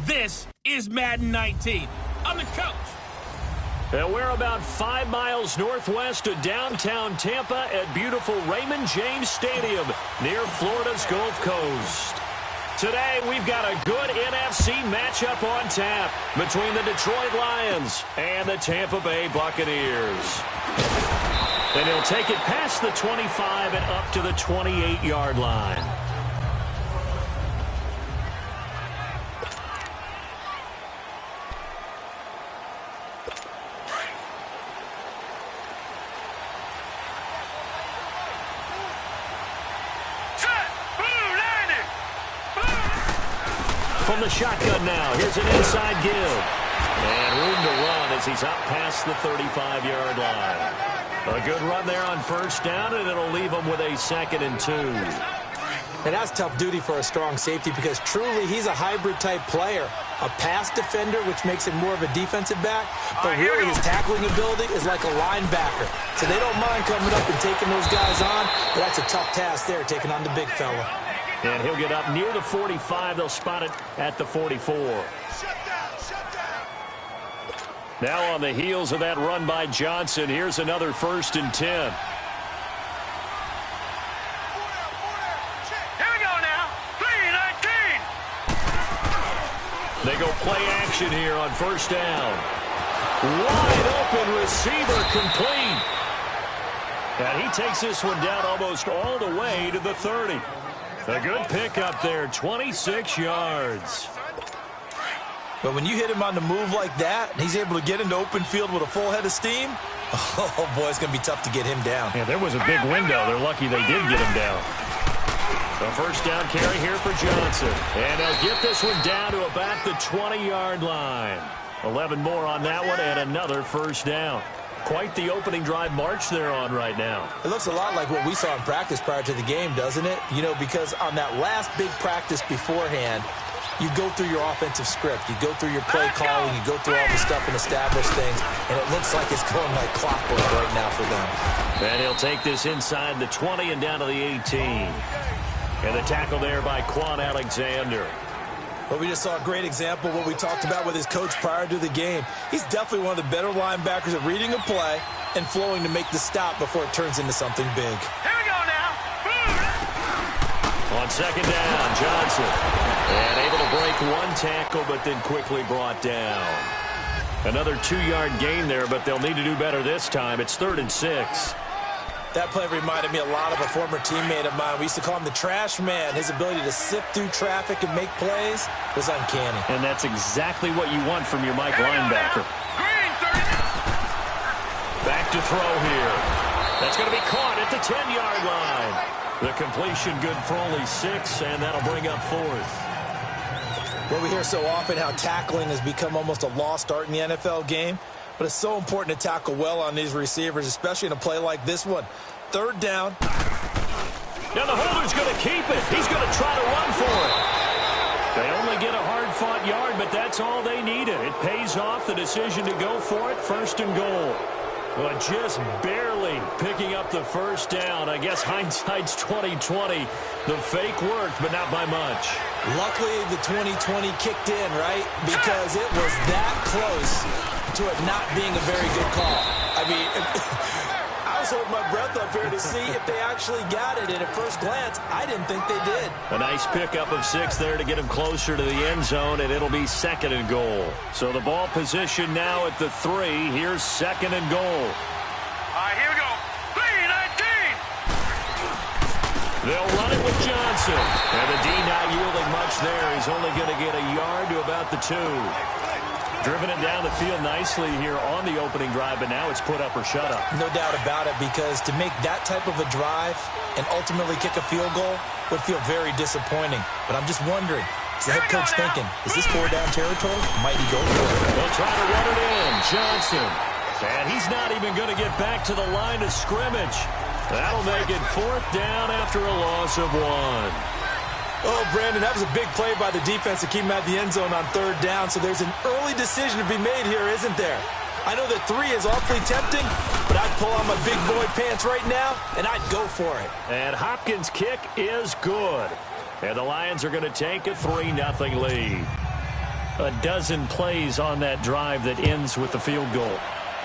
This is Madden 19. I'm the coach. And we're about 5 miles northwest of downtown Tampa at beautiful Raymond James Stadium near Florida's Gulf Coast. Today, we've got a good NFC matchup on tap between the Detroit Lions and the Tampa Bay Buccaneers. And he'll take it past the 25 and up to the 28-yard line. From the shotgun now, here's an inside give. And room to run as he's out past the 35-yard line. A good run there on first down, and it'll leave him with a 2nd and 2. And that's tough duty for a strong safety because truly he's a hybrid-type player. A pass defender, which makes him more of a defensive back, but really his tackling ability is like a linebacker. So they don't mind coming up and taking those guys on, but that's a tough task there, taking on the big fella. And he'll get up near the 45. They'll spot it at the 44. Now on the heels of that run by Johnson, here's another 1st and 10. Here we go now. 3-19. They go play action here on first down. Wide open receiver complete. And he takes this one down almost all the way to the 30. A good pickup there, 26 yards. But when you hit him on the move like that, and he's able to get into open field with a full head of steam, oh, boy, it's going to be tough to get him down. Yeah, there was a big window. They're lucky they did get him down. The first down carry here for Johnson. And they'll get this one down to about the 20-yard line. 11 more on that one and another first down. Quite the opening drive march they're on right now. It looks a lot like what we saw in practice prior to the game, doesn't it? You know, because on that last big practice beforehand, you go through your offensive script. You go through your play calling. You go through all the stuff and establish things. And it looks like it's going like clockwork right now for them. And he'll take this inside the 20 and down to the 18. And the tackle there by Quan Alexander. But we just saw a great example of what we talked about with his coach prior to the game. He's definitely one of the better linebackers at reading a play and flowing to make the stop before it turns into something big. Here we go now. On second down, Johnson. And able to break one tackle, but then quickly brought down. Another 2-yard gain there, but they'll need to do better this time. It's 3rd and 6. That play reminded me a lot of a former teammate of mine. We used to call him the trash man. His ability to sift through traffic and make plays was uncanny. And that's exactly what you want from your Mike linebacker. Back to throw here. That's going to be caught at the 10-yard line. The completion good for only 6, and that'll bring up 4th. Well, we hear so often how tackling has become almost a lost art in the NFL game. But it's so important to tackle well on these receivers, especially in a play like this one. 3rd down. Now the holder's going to keep it. He's going to try to run for it. They only get a hard-fought yard, but that's all they needed. It pays off the decision to go for it. 1st and goal. But just barely picking up the first down. I guess hindsight's 20/20. The fake worked, but not by much. Luckily, the 20/20 kicked in, right? Because it was that close to it not being a very good call. I mean, I was holding my breath up here to see if they actually got it. And at first glance, I didn't think they did. A nice pickup of 6 there to get him closer to the end zone, and it'll be 2nd and goal. So the ball position now at the 3. Here's 2nd and goal. All right, here we go. 3-19. They'll run it with Johnson. And the D not yielding much there. He's only going to get a yard to about the 2. Driven it down the field nicely here on the opening drive, but now it's put up or shut up. No doubt about it, because to make that type of a drive and ultimately kick a field goal would feel very disappointing. But I'm just wondering, is the head coach thinking, is this 4-down territory? Might he go for it? They'll try to run it in. Johnson. And he's not even going to get back to the line of scrimmage. That'll make it 4th down after a loss of 1. Oh, Brandon, that was a big play by the defense to keep him at the end zone on 3rd down. So there's an early decision to be made here, isn't there? I know that 3 is awfully tempting, but I'd pull on my big boy pants right now, and I'd go for it. And Hopkins' kick is good. And the Lions are going to take a 3-0 lead. a dozen plays on that drive that ends with the field goal.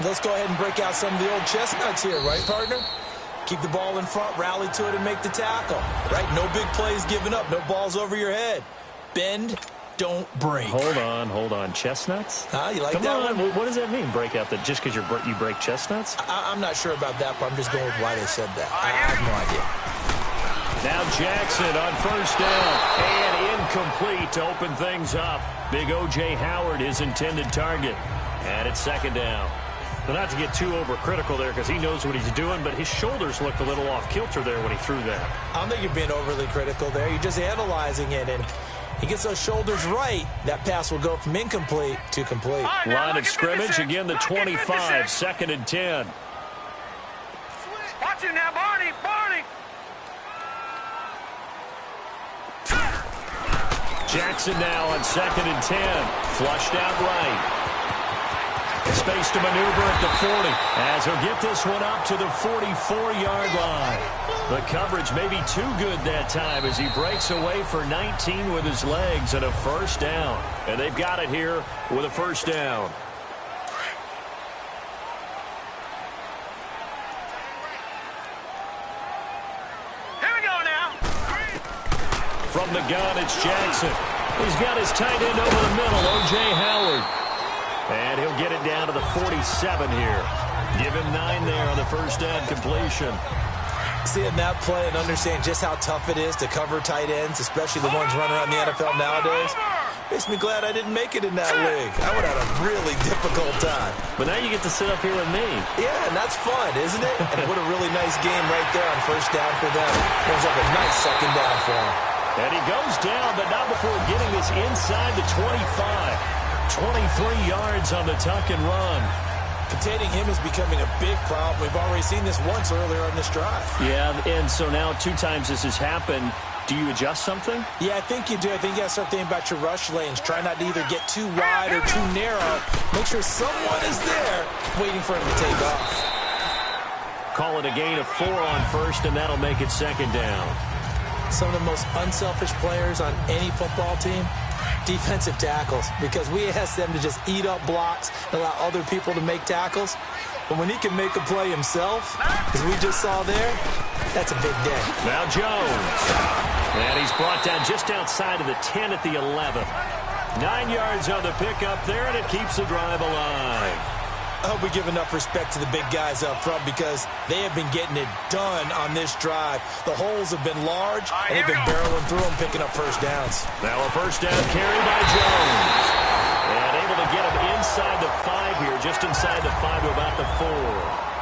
Let's go ahead and break out some of the old chestnuts here, right, partner? Keep the ball in front, rally to it, and make the tackle. Right? No big plays given up. No balls over your head. Bend, don't break. Hold on. Chestnuts? You like Come that on. one? What does that mean, break out? That just because you break chestnuts? I'm not sure about that, but I'm just going with why they said that. I have no idea. Now Jackson on first down. And incomplete to open things up. Big O.J. Howard, his intended target. And it's second down. But not to get too overcritical there because he knows what he's doing, but his shoulders looked a little off kilter there when he threw that. I don't think you're being overly critical there. You're just analyzing it, and he gets those shoulders right. That pass will go from incomplete to complete. Line of scrimmage, again the 25, second and 10. Watch it now, Barney. Jackson now on second and 10. Flushed out right. Space to maneuver at the 40 as he'll get this one up to the 44-yard line. The coverage may be too good that time as he breaks away for 19 with his legs and a first down. And they've got it here with a first down. Here we go now. From the gun, it's Jackson. He's got his tight end over the middle, O.J. Howard. And he'll get it down to the 47 here. Give him 9 there on the first down completion. Seeing that play and understand just how tough it is to cover tight ends, especially the ones running around the NFL nowadays, makes me glad I didn't make it in that league. I would have had a really difficult time. But now you get to sit up here with me. Yeah, and that's fun, isn't it? And what a really nice game right there on first down for them. Ends up a nice second down for him. And he goes down, but not before getting this inside the 25. 23 yards on the tuck and run. Containing him is becoming a big problem. We've already seen this once earlier on this drive. Yeah, and so now 2 times this has happened. Do you adjust something? Yeah, I think you do. I think you got to start thinking about your rush lanes. Try not to either get too wide or too narrow. Make sure someone is there waiting for him to take off. Call it a gain of 4 on first, and that'll make it second down. Some of the most unselfish players on any football team, defensive tackles, because we ask them to just eat up blocks and allow other people to make tackles. But when he can make a play himself, as we just saw there, that's a big day. Now Jones. And he's brought down just outside of the 10 at the 11. 9 yards on the pickup there, and it keeps the drive alive. I hope we give enough respect to the big guys up front because they have been getting it done on this drive. The holes have been large, and they've been barreling through them, picking up first downs. Now a first down carry by Jones. And able to get him inside the 5 here, just inside the 5 to about the 4.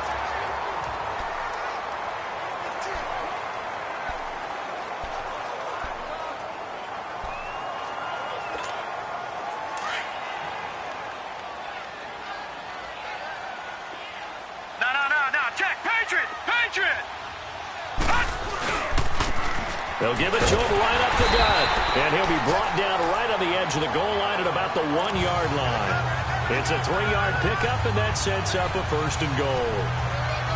They'll give it to him right up the gut. And he'll be brought down right on the edge of the goal line at about the 1-yard line. It's a 3-yard pickup, and that sets up a first and goal.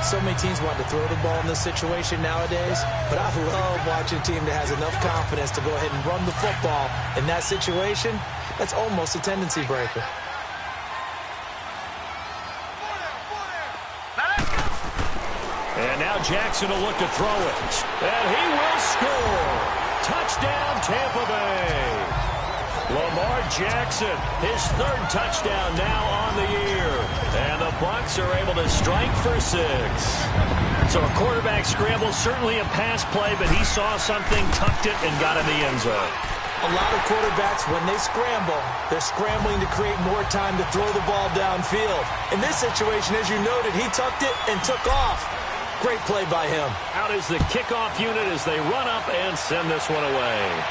So many teams want to throw the ball in this situation nowadays, but I love watching a team that has enough confidence to go ahead and run the football. In that situation, that's almost a tendency breaker. And now Jackson will look to throw it. And he will score. Touchdown, Tampa Bay. Lamar Jackson, his 3rd touchdown now on the year. And the Bucs are able to strike for 6. So a quarterback scramble, certainly a pass play, but he saw something, tucked it, and got in the end zone. A lot of quarterbacks, when they scramble, they're scrambling to create more time to throw the ball downfield. In this situation, as you noted, he tucked it and took off. Great play by him. Out is the kickoff unit as they run up and send this one away.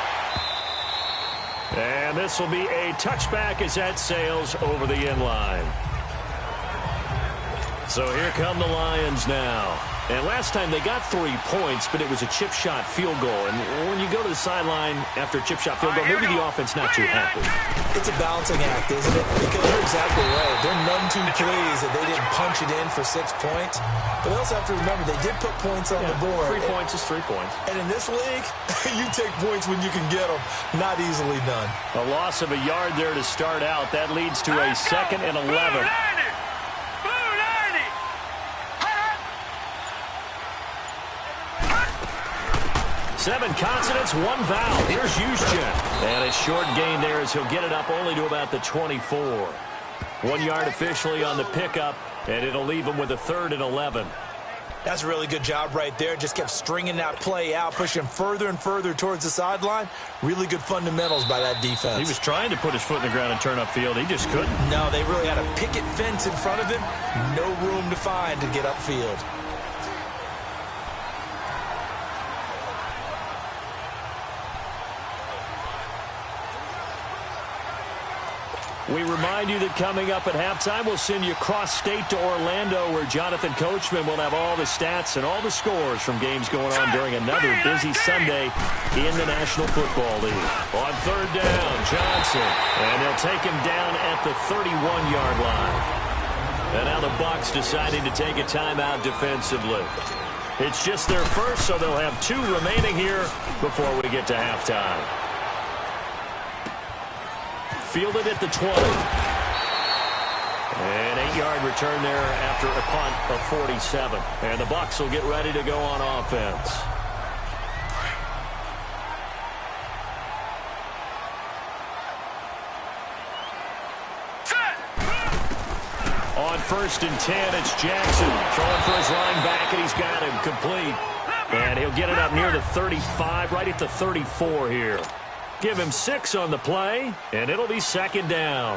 And this will be a touchback as that sails over the end line. So here come the Lions now. And last time they got 3 points, but it was a chip shot field goal. And when you go to the sideline after a chip shot field goal, maybe the offense not too happy. It's a balancing act, isn't it? Because you're exactly right. They're none too pleased that they didn't punch it in for 6 points. But they also have to remember they did put points on the board. 3 points is 3 points. And in this league, you take points when you can get them. Not easily done. A loss of a yard there to start out. That leads to a 2nd and 11. 7 consonants, 1 vowel. Here's Juszczyk. And a short gain there as he'll get it up only to about the 24. 1 yard officially on the pickup, and it'll leave him with a 3rd and 11. That's a really good job right there. Just kept stringing that play out, pushing further and further towards the sideline. Really good fundamentals by that defense. He was trying to put his foot in the ground and turn upfield. He just couldn't. No, they really had a picket fence in front of him. No room to find to get upfield. We remind you that coming up at halftime, we'll send you cross-state to Orlando, where Jonathan Coachman will have all the stats and all the scores from games going on during another busy Sunday in the National Football League. On 3rd down, Johnson, and they'll take him down at the 31-yard line. And now the Bucs deciding to take a timeout defensively. It's just their first, so they'll have 2 remaining here before we get to halftime. Fielded at the 20. An 8-yard return there after a punt of 47. And the Bucs will get ready to go on offense. On 1st and 10, it's Jackson throwing for his running back, and he's got him complete. And he'll get it up near the 35, right at the 34 here. Give him 6 on the play, and it'll be 2nd down.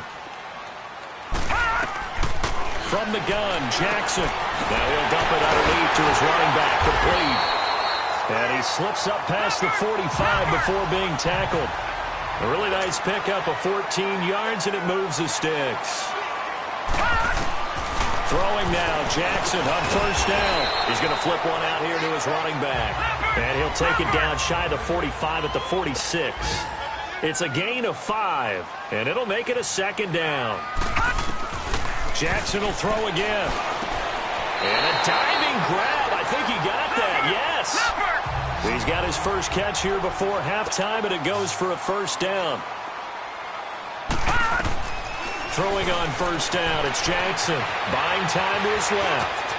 From the gun, Jackson. Now he'll dump it underneath to his running back, complete. And he slips up past the 45 before being tackled. A really nice pickup of 14 yards, and it moves the sticks. Throwing now, Jackson on 1st down. He's going to flip one out here to his running back. And he'll take it down shy of the 45 at the 46. It's a gain of 5, and it'll make it a 2nd down. Jackson will throw again. And a diving grab. I think he got that, yes. He's got his first catch here before halftime, and it goes for a 1st down. Throwing on 1st down, it's Jackson. Buying time to his left.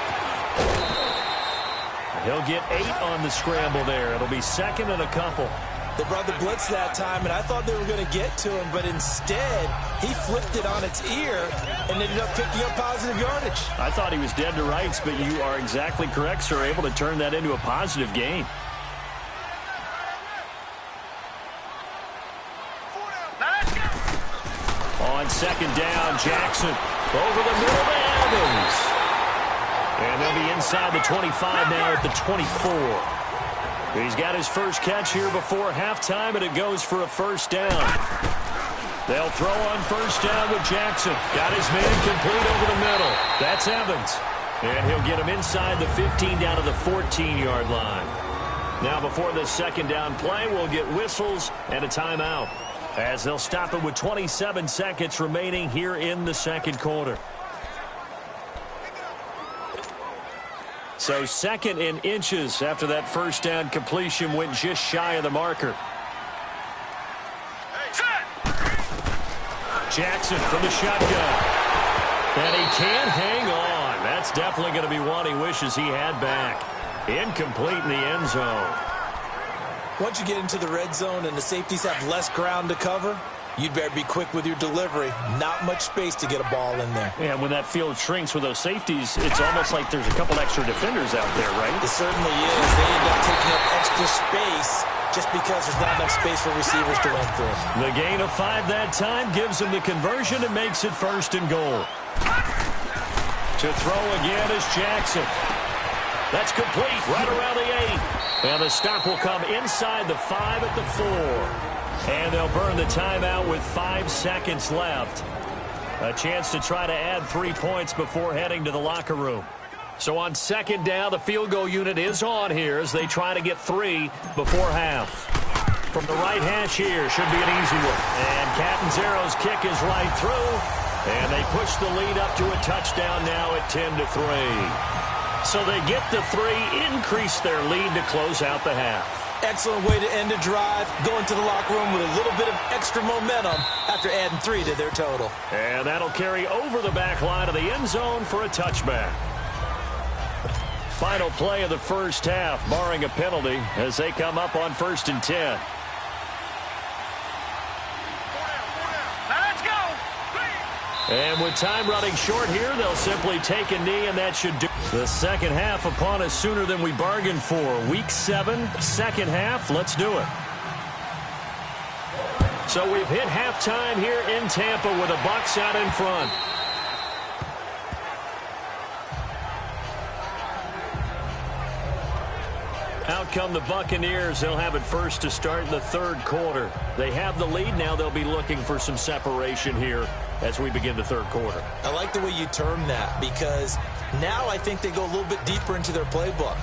He'll get 8 on the scramble there. It'll be 2nd and a couple. They brought the blitz that time, and I thought they were going to get to him, but instead, he flipped it on its ear and ended up picking up positive yardage. I thought he was dead to rights, but you are exactly correct, sir. Able to turn that into a positive gain. On 2nd down, Jackson over the middle to Evans. And they'll be inside the 25 now at the 24. He's got his first catch here before halftime, and it goes for a 1st down. They'll throw on 1st down with Jackson. Got his man complete over the middle. That's Evans. And he'll get him inside the 15 down to the 14-yard line. Now before this 2nd down play, we'll get whistles and a timeout, as they'll stop it with 27 seconds remaining here in the 2nd quarter. So 2nd in inches after that 1st down completion went just shy of the marker. Jackson from the shotgun. And he can't hang on. That's definitely going to be one he wishes he had back. Incomplete in the end zone. Once you get into the red zone and the safeties have less ground to cover, you'd better be quick with your delivery. Not much space to get a ball in there. Yeah, when that field shrinks with those safeties, it's almost like there's a couple extra defenders out there, right? It certainly is. They end up taking up extra space just because there's not enough space for receivers to run through. The gain of 5 that time gives him the conversion and makes it 1st and goal. To throw again is Jackson. That's complete right around the 8. And the stop will come inside the 5 at the 4. And they'll burn the timeout with 5 seconds left. A chance to try to add 3 points before heading to the locker room. So on second down, the field goal unit is on here as they try to get 3 before half. From the right hash here, should be an easy one. And Catanzaro's kick is right through. And they push the lead up to a touchdown now at 10-3. So they get the 3, increase their lead to close out the half. Excellent way to end a drive, going to the locker room with a little bit of extra momentum after adding 3 to their total. And that'll carry over the back line of the end zone for a touchback. Final play of the first half, barring a penalty, as they come up on 1st and 10. Let's go. And with time running short here, they'll simply take a knee, and that should do. The second half upon us sooner than we bargained for. Week 7, second half. Let's do it. So we've hit halftime here in Tampa with the Bucs out in front. Out come the Buccaneers. They'll have it first to start in the third quarter. They have the lead. Now they'll be looking for some separation here as we begin the third quarter. I like the way you term that, because now I think they go a little bit deeper into their playbook.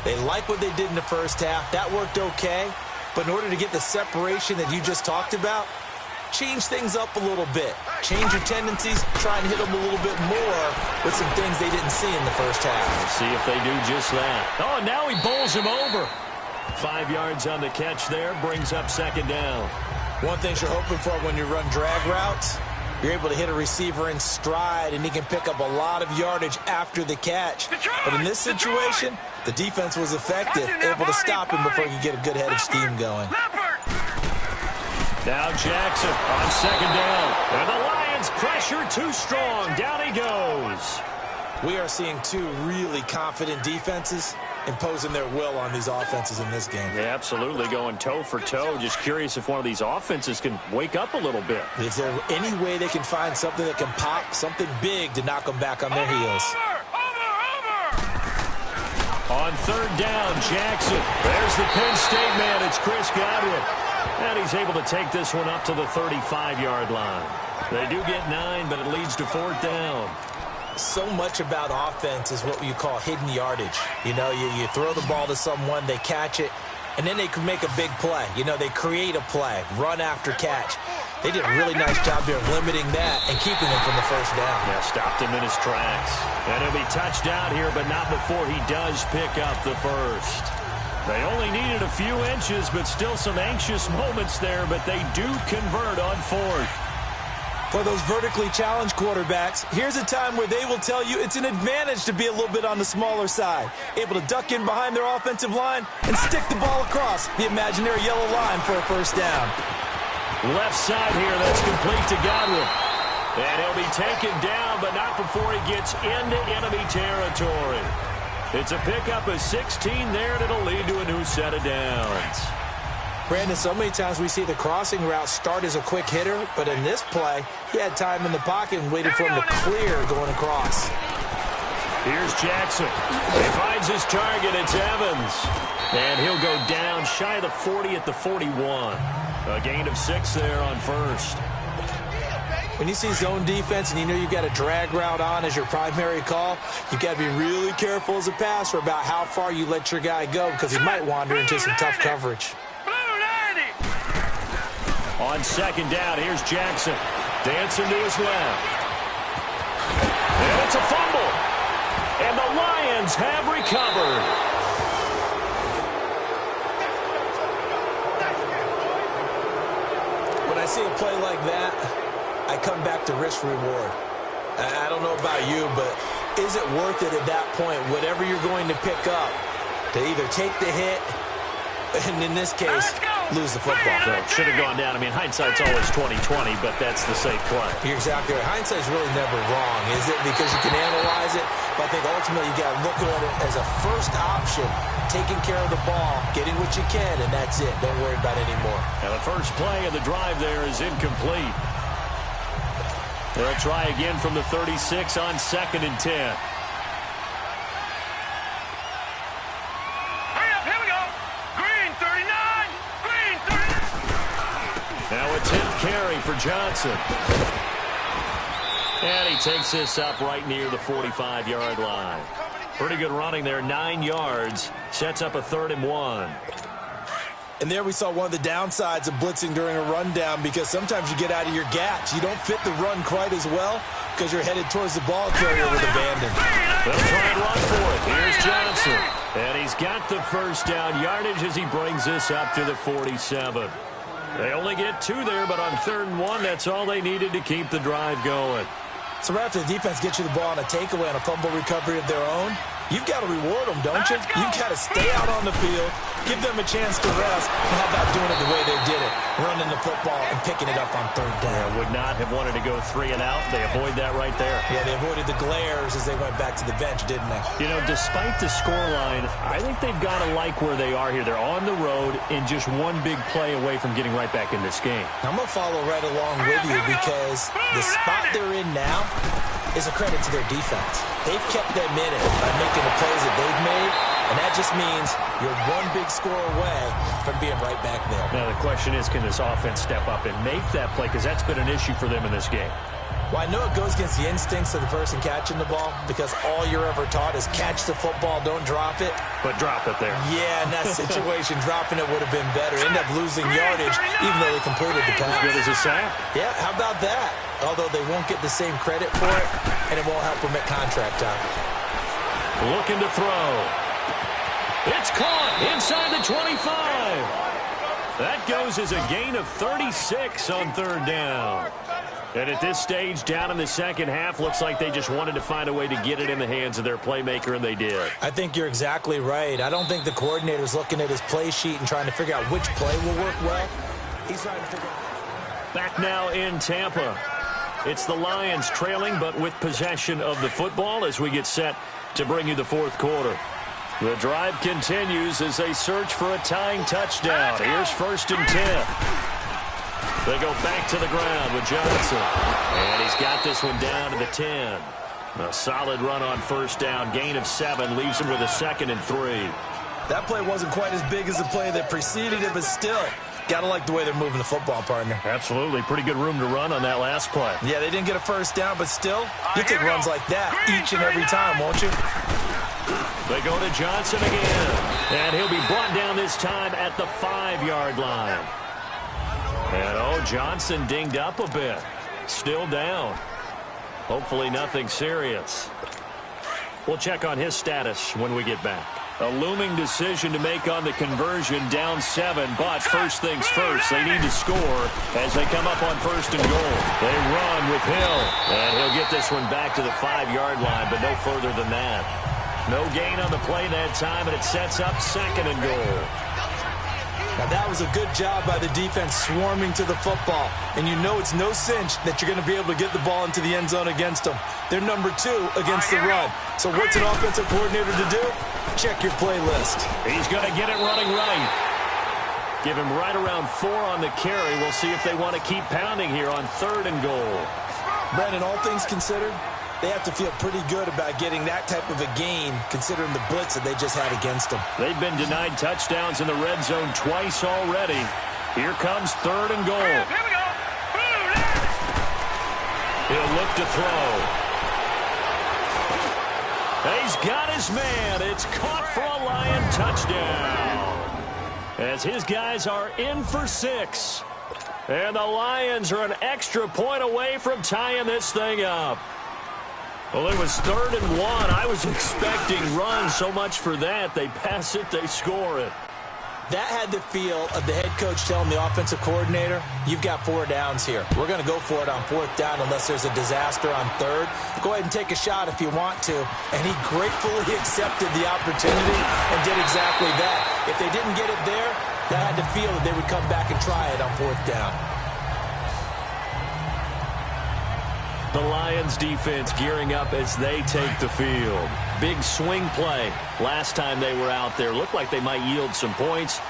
They like what they did in the first half. That worked okay. But in order to get the separation that you just talked about, change things up a little bit. Change your tendencies, try and hit them a little bit more with some things they didn't see in the first half. We'll see if they do just that. Oh, and now he bowls him over. 5 yards on the catch there, brings up second down. One thing you're hoping for when you run drag routes, you're able to hit a receiver in stride, and he can pick up a lot of yardage after the catch. But in this situation, the defense was effective, able to stop him before you get a good head of steam going. Now Jackson on second down. And the Lions pressure too strong. Down he goes. We are seeing 2 really confident defenses imposing their will on these offenses in this game. Yeah, absolutely, going toe for toe. Just curious if one of these offenses can wake up a little bit. Is there any way they can find something that can pop, something big to knock them back on their heels? On third down, Jackson. There's the Penn State man. It's Chris Godwin. And he's able to take this one up to the 35-yard line. They do get 9, but it leads to 4th down. So much about offense is what you call hidden yardage. You know, you throw the ball to someone, they catch it, and then they can make a big play. You know, they create a play, run after catch. They did a really nice job there of limiting that and keeping him from the first down. Yeah, stopped him in his tracks. And he'll be touched down here, but not before he does pick up the first. They only needed a few inches, but still some anxious moments there, but they do convert on 4th. For those vertically challenged quarterbacks, here's a time where they will tell you it's an advantage to be a little bit on the smaller side, able to duck in behind their offensive line and stick the ball across the imaginary yellow line for a first down. Left side here, that's complete to Godwin. And he'll be taken down, but not before he gets into enemy territory. It's a pickup of 16 there, and it'll lead to a new set of downs. Brandon, so many times we see the crossing route start as a quick hitter, but in this play, he had time in the pocket and waited for him to clear going across. Here's Jackson. He finds his target. It's Evans. And he'll go down shy of the 40 at the 41. A gain of 6 there on first. When you see zone defense and you know you've got a drag route on as your primary call, you've got to be really careful as a passer about how far you let your guy go because he might wander into some tough coverage. On second down, here's Jackson. Dancing to his left. And it's a fumble. And the Lions have recovered. When I see a play like that, I come back to risk reward. I don't know about you, but is it worth it at that point, whatever you're going to pick up, to either take the hit, and in this case, lose the football? So should have gone down. I mean, hindsight's always 20/20, but that's the safe play. You're exactly right. Hindsight's really never wrong, is it? Because you can analyze it, but I think ultimately you got to look at it as a first option, taking care of the ball, getting what you can, and that's it. Don't worry about it anymore. Now the first play of the drive there is incomplete. They'll try again from the 36 on 2nd and 10. Here we go. Green 39. Green 39. Now a 10th carry for Johnson. And he takes this up right near the 45-yard line. Pretty good running there, 9 yards. Sets up a 3rd and 1. And there we saw one of the downsides of blitzing during a rundown, because sometimes you get out of your gaps. You don't fit the run quite as well because you're headed towards the ball carrier with abandon. They'll try and run for it. Here's Johnson. And he's got the first down yardage as he brings this up to the 47. They only get 2 there, but on 3rd and 1, that's all they needed to keep the drive going. So right after the defense gets you the ball on a takeaway on a fumble recovery of their own, you've got to reward them, don't you? You've got to stay out on the field, give them a chance to rest, and how about doing it the way they did it, running the football and picking it up on 3rd down. Yeah, would not have wanted to go 3 and out. They avoid that right there. Yeah, they avoided the glares as they went back to the bench, didn't they? You know, despite the scoreline, I think they've got to like where they are here. They're on the road and just one big play away from getting right back in this game. I'm going to follow right along with you, because the spot they're in now is a credit to their defense. They've kept them in it by making the plays that they've made, and that just means you're one big score away from being right back there. Now the question is, can this offense step up and make that play? Because that's been an issue for them in this game. Well, I know it goes against the instincts of the person catching the ball, because all you're ever taught is catch the football, don't drop it. But drop it there. Yeah, in that situation, dropping it would have been better. End up losing yardage, even though they completed the pass. As good as a sack. Yeah, how about that? Although they won't get the same credit for it, and it won't help them at contract time. Looking to throw. It's caught inside the 25. That goes as a gain of 36 on 3rd down. And at this stage, down in the second half, looks like they just wanted to find a way to get it in the hands of their playmaker, and they did. I think you're exactly right. I don't think the coordinator's looking at his play sheet and trying to figure out which play will work well. He's trying to figure out. Back now in Tampa. It's the Lions trailing, but with possession of the football as we get set to bring you the 4th quarter. The drive continues as they search for a tying touchdown. Here's 1st and 10. They go back to the ground with Johnson. And he's got this one down to the 10. A solid run on 1st down. Gain of 7 leaves him with a 2nd and 3. That play wasn't quite as big as the play that preceded it, but still, gotta like the way they're moving the football, partner. Absolutely. Pretty good room to run on that last play. Yeah, they didn't get a 1st down, but still, you take runs like that each and every time, won't you? They go to Johnson again. And he'll be brought down this time at the 5-yard line. And, Johnson dinged up a bit. Still down. Hopefully nothing serious. We'll check on his status when we get back. A looming decision to make on the conversion, down 7, but first things first, they need to score as they come up on 1st and goal. They run with Hill, and he'll get this one back to the 5-yard line, but no further than that. No gain on the play that time, and it sets up 2nd and goal. Now, that was a good job by the defense swarming to the football. And you know it's no cinch that you're going to be able to get the ball into the end zone against them. They're number 2 against the run. So what's an offensive coordinator to do? Check your playlist. He's going to get it running right. Give him right around 4 on the carry. We'll see if they want to keep pounding here on 3rd and goal. Brandon, all things considered, they have to feel pretty good about getting that type of a gain, considering the blitz that they just had against them. They've been denied touchdowns in the red zone twice already. Here comes 3rd and goal. Here we go. He'll look to throw. He's got his man. It's caught for a Lion touchdown. As his guys are in for 6. And the Lions are an extra point away from tying this thing up. Well, it was 3rd and 1. I was expecting runs, so much for that. They pass it, they score it. That had the feel of the head coach telling the offensive coordinator, you've got 4 downs here. We're going to go for it on 4th down unless there's a disaster on 3rd. Go ahead and take a shot if you want to. And he gratefully accepted the opportunity and did exactly that. If they didn't get it there, that had the feel that they would come back and try it on 4th down. The Lions defense gearing up as they take the field. Big swing play. Last time they were out there, looked like they might yield some points.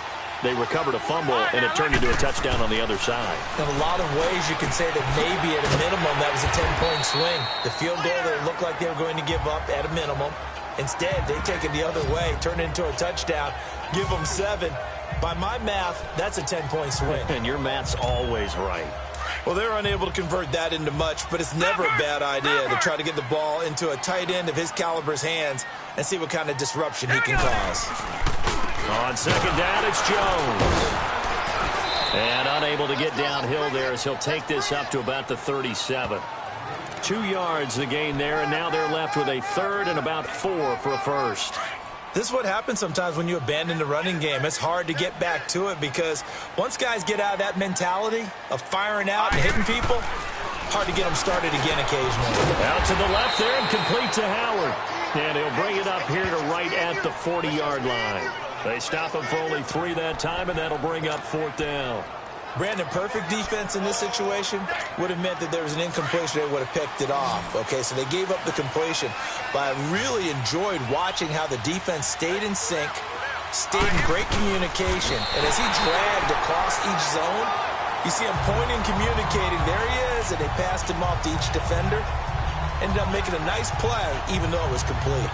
They recovered a fumble, and it turned into a touchdown on the other side. In a lot of ways, you can say that maybe at a minimum that was a 10-point swing. The field goal that looked like they were going to give up at a minimum. Instead, they take it the other way, turn it into a touchdown, give them 7. By my math, that's a 10-point swing. And your math's always right. Well, they're unable to convert that into much, but it's never a bad idea to try to get the ball into a tight end of his caliber's hands and see what kind of disruption he can cause. On second down, it's Jones. And unable to get downhill there as he'll take this up to about the 37. 2 yards the gain there, and now they're left with a third and about 4 for a first. This is what happens sometimes when you abandon the running game. It's hard to get back to it because once guys get out of that mentality of firing out and hitting people, hard to get them started again occasionally. Out to the left there and complete to Howard. And he'll bring it up here to right at the 40-yard line. They stop him for only 3 that time, and that'll bring up 4th down. Brandon, perfect defense in this situation would have meant that there was an incompletion. They would have picked it off. Okay, so they gave up the completion. But I really enjoyed watching how the defense stayed in sync, stayed in great communication. And as he dragged across each zone, you see him pointing, communicating. There he is, and they passed him off to each defender. Ended up making a nice play, even though it was complete.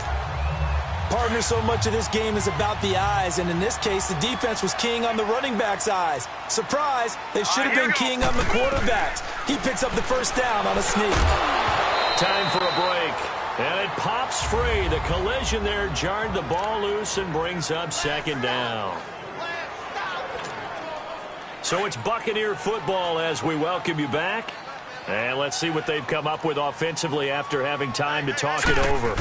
Partner, so much of this game is about the eyes, and in this case, the defense was keying on the running back's eyes. Surprise, they should have been keying on the quarterback's. He picks up the first down on a sneak. Time for a break, and it pops free. The collision there jarred the ball loose and brings up second down. So it's Buccaneer football as we welcome you back. And let's see what they've come up with offensively after having time to talk it over.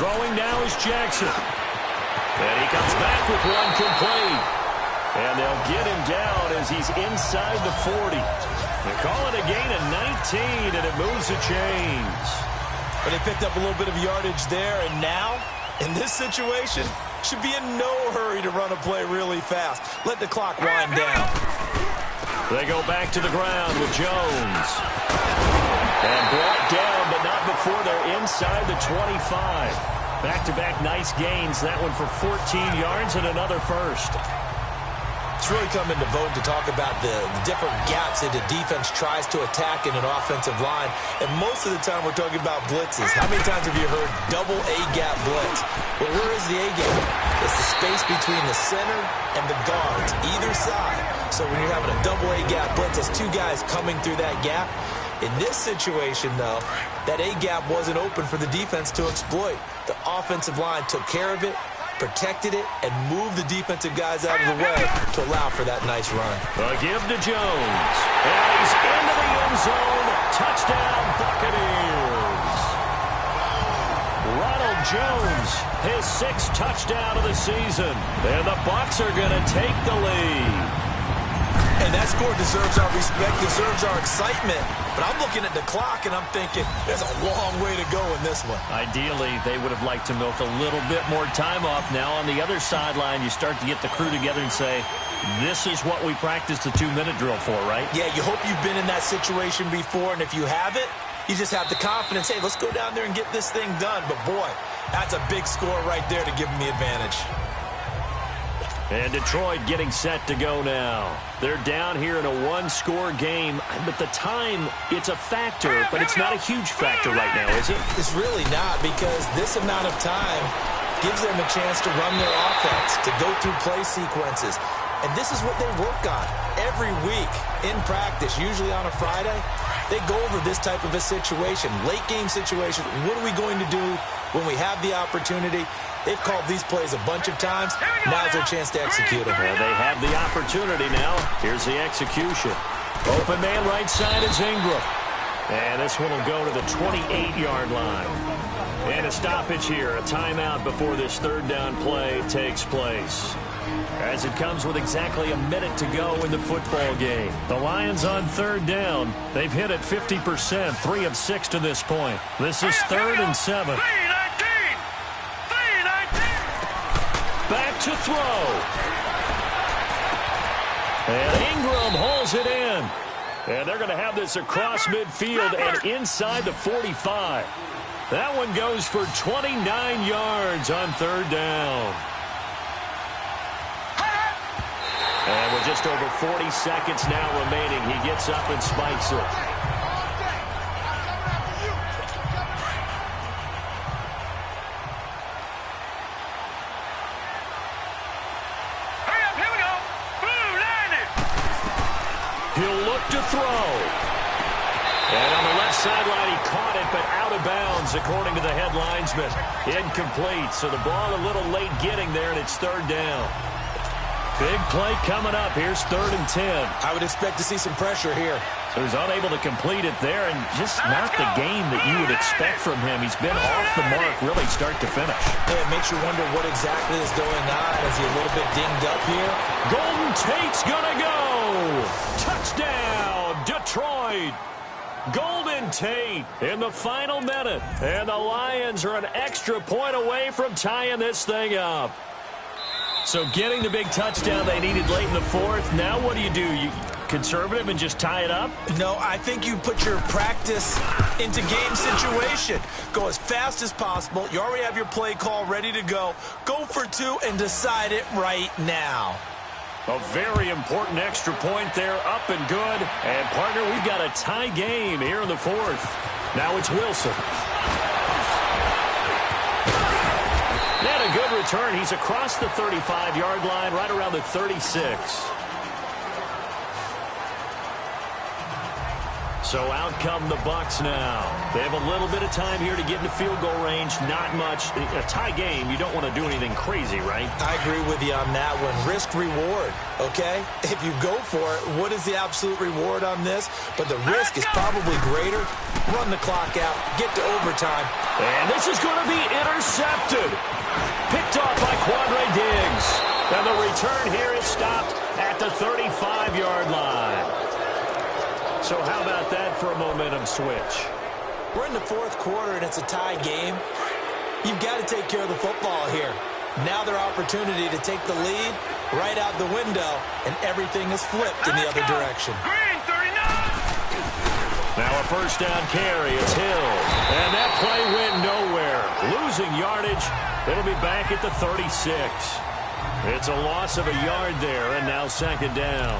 Throwing now is Jackson. And he comes back with one complete. And they'll get him down as he's inside the 40. They call it a gain of 19, and it moves the chains. But they picked up a little bit of yardage there, and now, in this situation, should be in no hurry to run a play really fast. Let the clock wind down. They go back to the ground with Jones. And brought down, but not before they're inside the 25. Back-to-back nice gains. That one for 14 yards and another first. It's really coming to vote to talk about the different gaps that the defense tries to attack in an offensive line. And most of the time we're talking about blitzes. How many times have you heard double A-gap blitz? Well, where is the A-gap? It's the space between the center and the guards, either side. So when you're having a double A-gap blitz, it's 2 guys coming through that gap. In this situation, though, that A-gap wasn't open for the defense to exploit. The offensive line took care of it, protected it, and moved the defensive guys out of the way to allow for that nice run. A give to Jones. And he's into the end zone. Touchdown, Buccaneers. Ronald Jones, his 6th touchdown of the season. And the Bucs are going to take the lead. And that score deserves our respect, deserves our excitement. But I'm looking at the clock, and I'm thinking there's a long way to go in this one. Ideally, they would have liked to milk a little bit more time off. Now, on the other sideline, you start to get the crew together and say, this is what we practiced the 2-minute drill for, right? Yeah, you hope you've been in that situation before, and if you haven't, you just have the confidence, hey, let's go down there and get this thing done. But, boy, that's a big score right there to give them the advantage. And Detroit getting set to go now. They're down here in a 1-score game, but the time, it's a factor, but it's not a huge factor right now, is it? It's really not, because this amount of time gives them a chance to run their offense, to go through play sequences. And this is what they work on every week in practice, usually on a Friday. They go over this type of a situation, late-game situation. What are we going to do when we have the opportunity? They've called these plays a bunch of times. Now's their chance to execute them. And they have the opportunity now. Here's the execution. Open man right side is Ingram. And this one will go to the 28-yard line. And a stoppage here, a timeout before this 3rd down play takes place. As it comes with exactly a minute to go in the football game. The Lions on 3rd down. They've hit it 50%, 3 of 6 to this point. This is 3rd and 7. Back to throw. And Ingram hauls it in. And they're going to have this across midfield and inside the 45. That one goes for 29 yards on 3rd down. And with just over 40 seconds now remaining, he gets up and spikes it. He'll look look to throw. And on the left sideline, he caught it, but out of bounds, according to the head linesman. Incomplete, so the ball a little late getting there, and it's third down. Big play coming up. Here's 3rd and 10. I would expect to see some pressure here. So he's unable to complete it there, and just not the game that you would expect from him. He's been off the mark really start to finish. Yeah, it makes you wonder what exactly is going on. Is he a little bit dinged up here? Golden Tate's going to go. Touchdown, Detroit. Golden Tate in the final minute. And the Lions are an extra point away from tying this thing up. So getting the big touchdown they needed late in the 4th. Now what do? You conservative and just tie it up? No, I think you put your practice into game situation. Go as fast as possible. You already have your play call ready to go. Go for 2 and decide it right now. A very important extra point there, up and good. And, partner, we've got a tie game here in the 4th. Now it's Wilson. And a good return. He's across the 35-yard line, right around the 36. So out come the Bucs now. They have a little bit of time here to get into field goal range. Not much. A tie game, you don't want to do anything crazy, right? I agree with you on that one. Risk-reward, okay? If you go for it, what is the absolute reward on this? But the risk is probably greater. Run the clock out. Get to overtime. And this is going to be intercepted. Picked off by Quandre Diggs. And the return here is stopped at the 35-yard line. So how about that for a momentum switch? We're in the 4th quarter, and it's a tie game. You've got to take care of the football here. Now their opportunity to take the lead right out the window, and everything is flipped in the other direction. Green, 39. Now a first down carry. It's Hill. And that play went nowhere. Losing yardage. It'll be back at the 36. It's a loss of a yard there, and now 2nd down.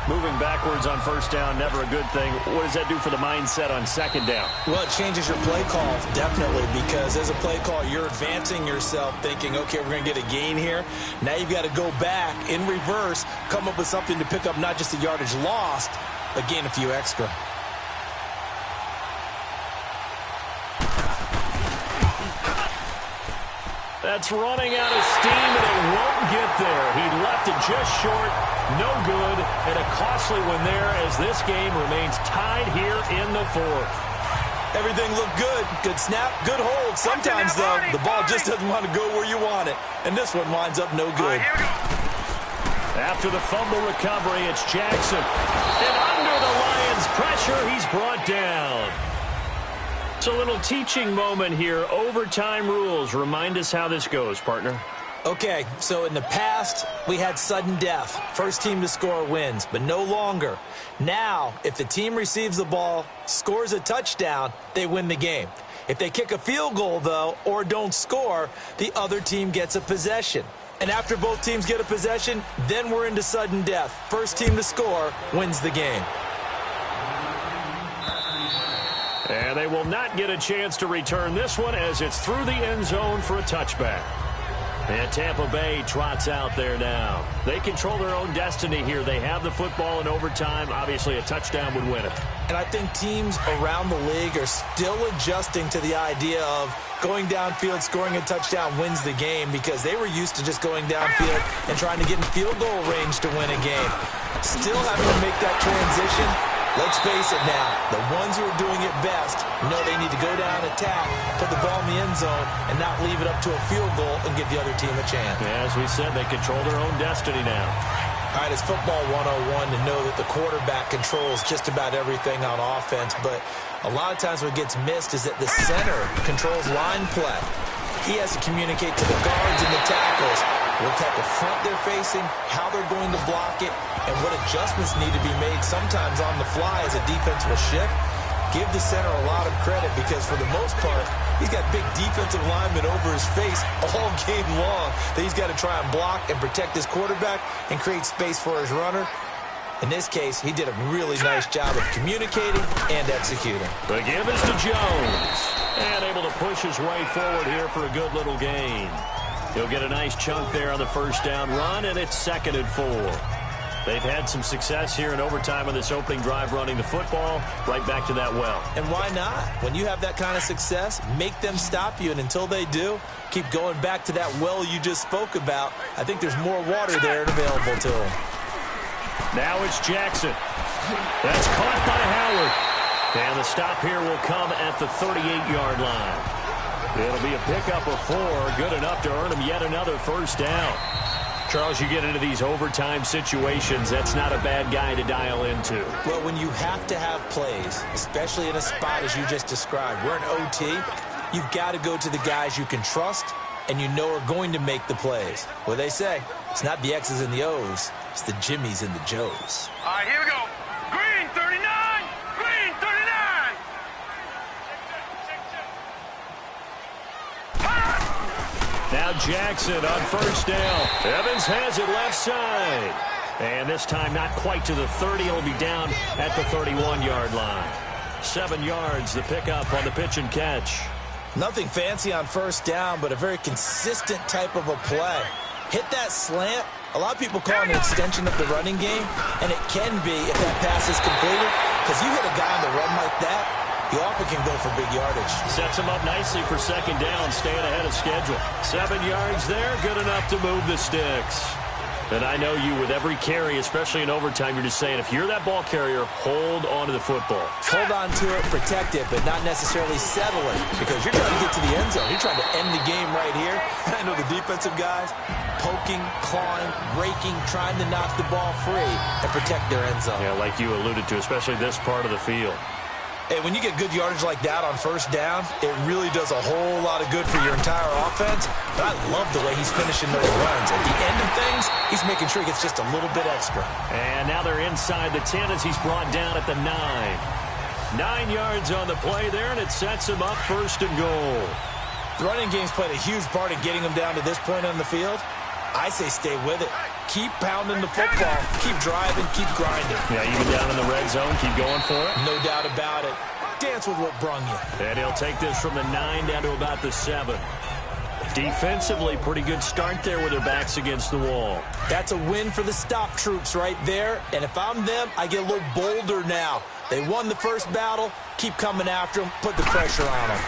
Moving backwards on first down, never a good thing. What does that do for the mindset on 2nd down? Well, it changes your play call, definitely, because as a play call, you're advancing yourself thinking, okay, we're going to get a gain here. Now you've got to go back in reverse, come up with something to pick up not just the yardage lost, but gain a few extra. That's running out of steam, and it won't get there. He left it just short, no good, and a costly one there as this game remains tied here in the 4th. Everything looked good. Good snap, good hold. Sometimes, though, the ball just doesn't want to go where you want it, and this one winds up no good. After the fumble recovery, it's Jackson. And under the Lions' pressure, he's brought down. It's a little teaching moment here. Overtime rules. Remind us how this goes, partner. Okay, so in the past, we had sudden death. First team to score wins, but no longer. Now, if the team receives the ball, scores a touchdown, they win the game. If they kick a field goal, though, or don't score, the other team gets a possession. And after both teams get a possession, then we're into sudden death. First team to score wins the game. And they will not get a chance to return this one as it's through the end zone for a touchback. And Tampa Bay trots out there now. They control their own destiny here. They have the football in overtime. Obviously, a touchdown would win it. And I think teams around the league are still adjusting to the idea of going downfield, scoring a touchdown wins the game, because they were used to just going downfield and trying to get in field goal range to win a game. Still having to make that transition. Let's face it now, the ones who are doing it best know they need to go down, attack, put the ball in the end zone, and not leave it up to a field goal and give the other team a chance. Yeah, as we said, they control their own destiny now. All right, it's football 101 to know that the quarterback controls just about everything on offense, but a lot of times what gets missed is that the center controls line play. He has to communicate to the guards and the tackles what type of front they're facing, how they're going to block it, and what adjustments need to be made sometimes on the fly as a defense will shift. Give the center a lot of credit because for the most part, he's got big defensive linemen over his face all game long that he's got to try and block and protect his quarterback and create space for his runner. In this case, he did a really nice job of communicating and executing. The give is to Jones. And able to push his way forward here for a good little gain. He'll get a nice chunk there on the first down run, and it's 2nd and 4. They've had some success here in overtime on this opening drive running the football right back to that well. And why not? When you have that kind of success, make them stop you, and until they do, keep going back to that well you just spoke about. I think there's more water there available to them. Now it's Jackson. That's caught by Howard. And the stop here will come at the 38-yard line. It'll be a pickup of 4, good enough to earn him yet another first down. Charles, you get into these overtime situations, that's not a bad guy to dial into. Well, when you have to have plays, especially in a spot as you just described, we're in OT, you've got to go to the guys you can trust and you know are going to make the plays. What they say, it's not the X's and the O's, it's the Jimmies and the Joes. All right, here we go. Green 39! Green 39! Now Jackson on first down. Evans has it left side. And this time not quite to the 30. He'll be down at the 31-yard line. 7 yards, the pickup on the pitch and catch. Nothing fancy on first down, but a very consistent type of a play. Hit that slant. A lot of people call it an extension of the running game, and it can be if that pass is completed, because you hit a guy on the run like that, he often can go for big yardage. Sets him up nicely for second down, staying ahead of schedule. 7 yards there, good enough to move the sticks. And I know you, with every carry, especially in overtime, you're just saying, if you're that ball carrier, hold on to the football. Hold on to it, protect it, but not necessarily settle it, because you're trying to get to the end zone. You're trying to end the game right here. I know the defensive guys poking, clawing, raking, trying to knock the ball free and protect their end zone. Yeah, like you alluded to, especially this part of the field. Hey, when you get good yardage like that on first down, it really does a whole lot of good for your entire offense. But I love the way he's finishing those runs. At the end of things, he's making sure he gets just a little bit extra. And now they're inside the 10 as he's brought down at the 9. 9 yards on the play there, and it sets him up first and goal. The running game's played a huge part in getting him down to this point on the field. I say stay with it. Keep pounding the football. Keep driving. Keep grinding. Yeah, even down in the red zone, keep going for it. No doubt about it. Dance with what brung you. And he'll take this from the 9 down to about the 7. Defensively, pretty good start there with their backs against the wall. That's a win for the stop troops right there. And if I'm them, I get a little bolder now. They won the first battle. Keep coming after them. Put the pressure on them.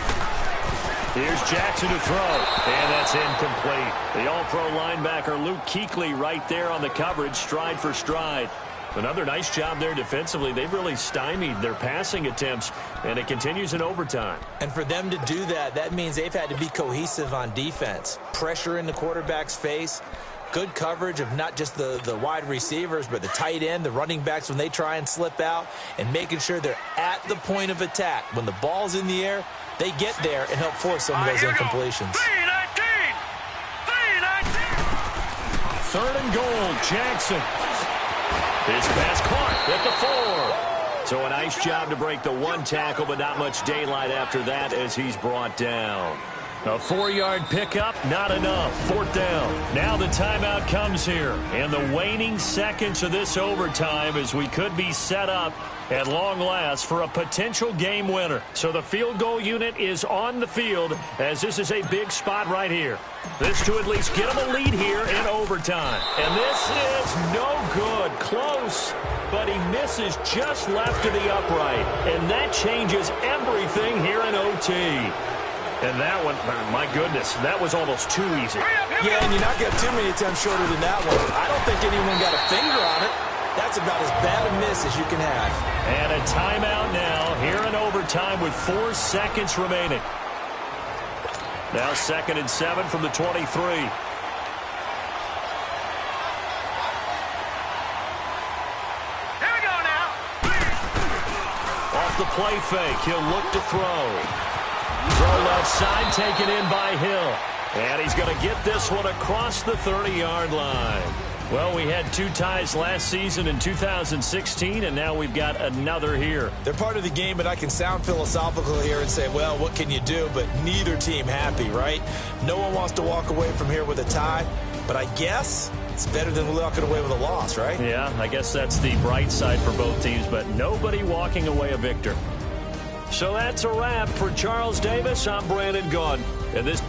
Here's Jackson to throw, and that's incomplete. The all-pro linebacker Luke Kuechly right there on the coverage, stride for stride. Another nice job there defensively. They've really stymied their passing attempts, and it continues in overtime. And for them to do that, that means they've had to be cohesive on defense. Pressure in the quarterback's face. Good coverage of not just the wide receivers, but the tight end, the running backs when they try and slip out, and making sure they're at the point of attack. When the ball's in the air, they get there and help force some of those incompletions. 3-19! 3-19! 3rd and goal, Jackson. His pass caught at the 4. So a nice job to break the 1 tackle, but not much daylight after that as he's brought down. A 4-yard pickup, not enough. 4th down. Now the timeout comes here. And the waning seconds of this overtime as we could be set up at long last for a potential game winner. So the field goal unit is on the field as this is a big spot right here. This to at least get them a lead here in overtime. And this is no good. Close, but he misses just left of the upright. And that changes everything here in OT. And that one, my goodness, that was almost too easy. Yeah, and you're not going to have too many attempts shorter than that one. I don't think anyone got a finger on it. That's about as bad a miss as you can have. And a timeout now here in overtime with 4 seconds remaining. Now 2nd and 7 from the 23. Here we go now. Off the play fake, he'll look to throw. Throw left side, taken in by Hill. And he's going to get this one across the 30-yard line. Well, we had 2 ties last season in 2016, and now we've got another here. They're part of the game, but I can sound philosophical here and say, well, what can you do? But neither team happy, right? No one wants to walk away from here with a tie, but I guess it's better than walking away with a loss, right? Yeah, I guess that's the bright side for both teams, but nobody walking away a victor. So that's a wrap for Charles Davis. I'm Brandon Gaudin, and this